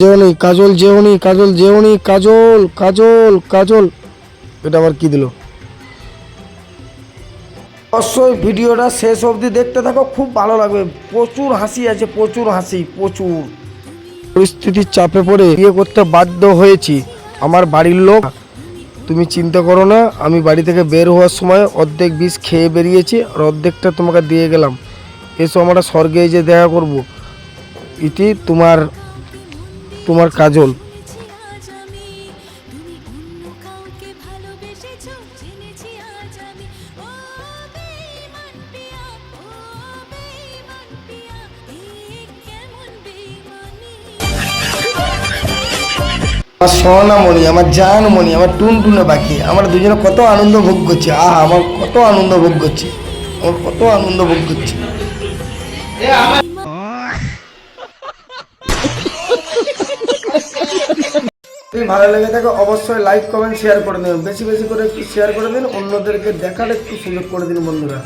যেওনি কাজল, যেওনি কাজল, যেওনি কাজল, কাজল কাজল। এটা আবার কি দিল? অবশ্যই ভিডিওটা শেষ অবধি দেখতে থাকো, খুব ভালো লাগবে। প্রচুর হাসি আছে, প্রচুর হাসি, প্রচুর। পরিস্থিতির চাপে পড়ে বিয়ে করতে বাধ্য হয়েছি। আমার বাড়ির লোক, তুমি চিন্তা করো না, আমি বাড়ি থেকে বের হওয়ার সময় অর্ধেক বিষ খেয়ে বেরিয়েছি আর অর্ধেকটা তোমাকে দিয়ে গেলাম। এসো আমরা স্বর্গে যে দেখা করব। ইতি তোমার তোমার কাজল। আমার সোনামণি, আমার জানমণি, আমার টুনটুনে পাখি, আমরা দুজনে কত আনন্দ ভোগ করছি। আহা, আমার কত আনন্দ ভোগ করছি, আমার কত আনন্দ ভোগ করছি। যদি ভালো লেগে থাকে অবশ্যই লাইক কমেন্ট শেয়ার করে দিন, বেশি বেশি করে একটু শেয়ার করে দিন, অন্যদেরকে দেখার একটু সুযোগ করে দিন বন্ধুরা।